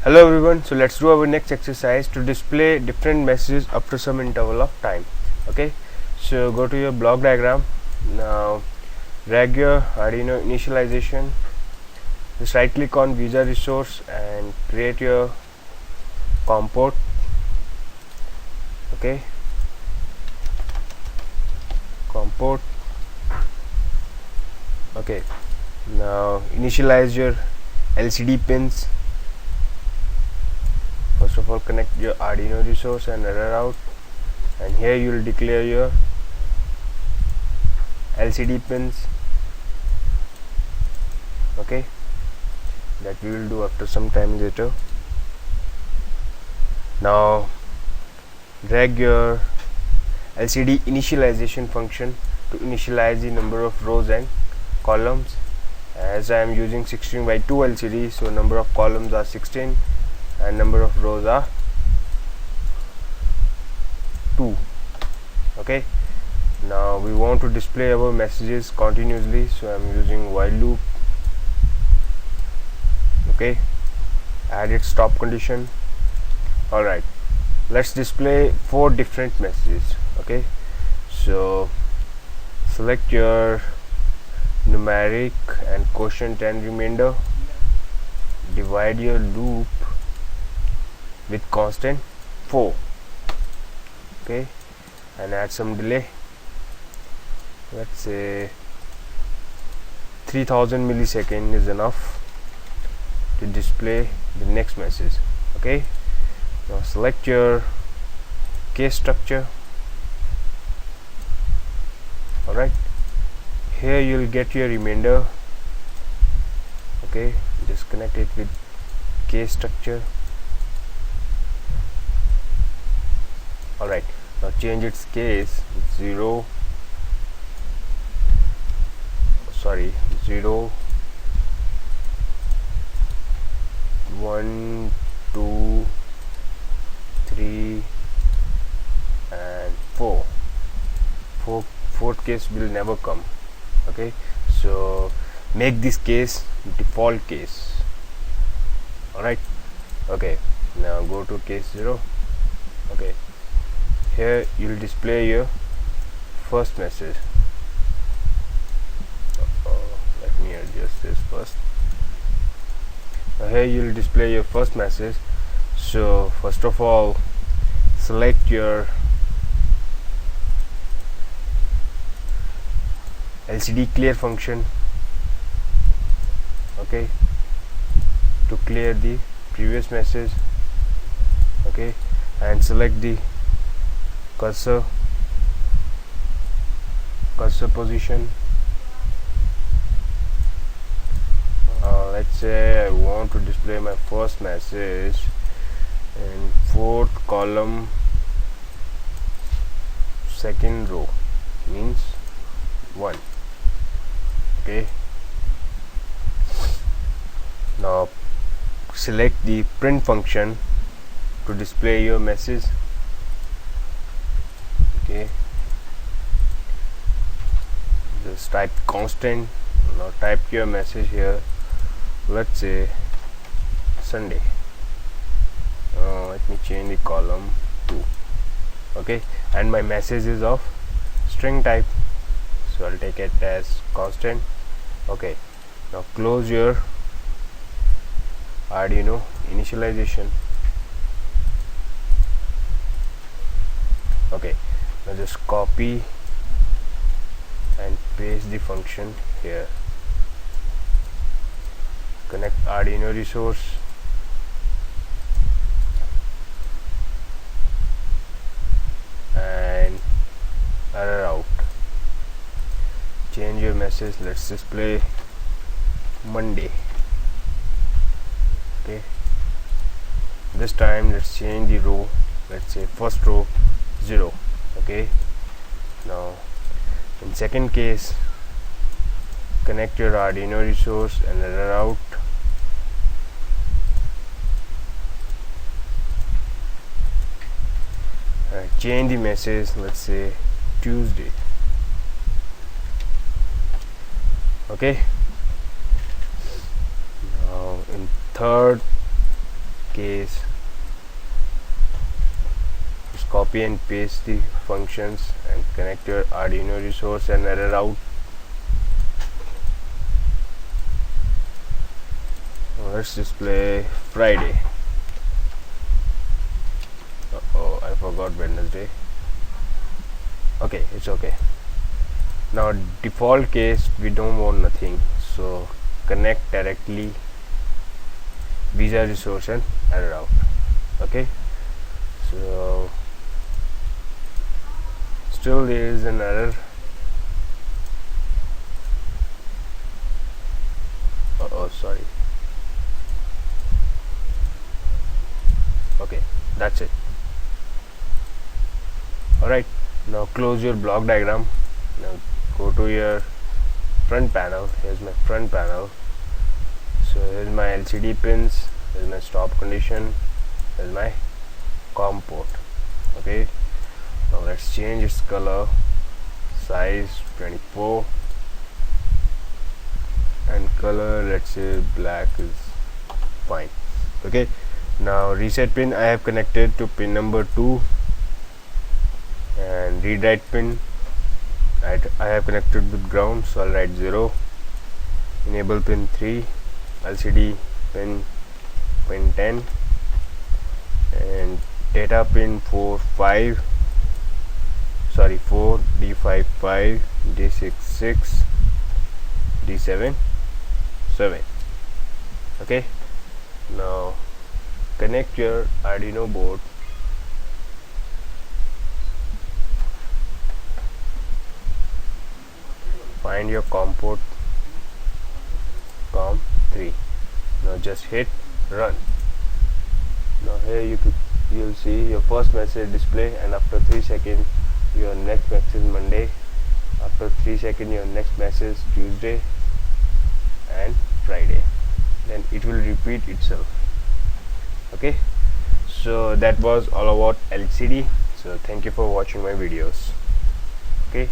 Hello everyone, so let's do our next exercise to display different messages after some interval of time. Okay, so go to your block diagram. Now drag your Arduino initialization, just right click on visa resource and create your COM port. Okay, COM port. Okay, now initialize your LCD pins. First of all, connect your Arduino resource and error out, and here you will declare your LCD pins. Okay, that we will do after some time later. Now drag your LCD initialization function to initialize the number of rows and columns. As I am using 16 by 2 LCD, so number of columns are 16 and number of rows are 2. Okay, now we want to display our messages continuously, so I am using while loop. Okay, add its stop condition. Alright, let's display 4 different messages. Okay, so select your numeric and quotient and remainder, divide your loop with constant 4. Okay, and add some delay. Let's say 3000 millisecond is enough to display the next message. Okay, now select your case structure. Alright, here you will get your remainder. Okay, just connect it with case structure. Alright, now change its case 0 1 2 3 and 4. Fourth case will never come. Okay, so make this case default case. Alright, okay, now go to case 0. Okay, here you will display your first message. Let me adjust this first. Now here you will display your first message. So first of all, select your LCD clear function. Okay, to clear the previous message. Okay, and select the cursor position. Let's say I want to display my first message in 4th column, 2nd row, means 1. Okay, now select the print function to display your message. Okay, just type constant. Now type your message here. Let's say Sunday. Let me change the column 2. Okay, and my message is of string type, so I'll take it as constant. Okay, now close your Arduino initialization. Okay, now just copy and paste the function here. Connect Arduino resource. And error out. Change your message. Let's display Monday. Okay, this time let's change the row. Let's say first row 0. Okay, now in second case, connect your Arduino resource and error out. Change the message, let's say Tuesday. Okay, now in third case, just copy and paste the functions and connect your Arduino resource and error out. Let's display Friday. Oh, I forgot Wednesday. Okay, it's okay. Now default case, we don't want nothing, so connect directly visa resource and error out. Okay, so still there is an error. Oh, sorry. Okay, that's it. Alright, now close your block diagram. Now go to your front panel. Here's my front panel. So here's my LCD pins, here's my stop condition, here's my COM port. Okay, now let's change its color, size 24, and color, let's say black is fine. Okay, now reset pin I have connected to pin number 2, and read write pin I have connected with ground, so I'll write 0. Enable pin 3, LCD pin 10, and data pin 4, D5, D6, D7, 7. Okay, now connect your Arduino board. Find your COM port, COM 3. Now just hit run. Now here you'll see your first message display, and after 3 seconds your next message Monday, after 3 seconds your next message Tuesday and Friday. Then it will repeat itself. Okay, so that was all about LCD. So thank you for watching my videos. Okay.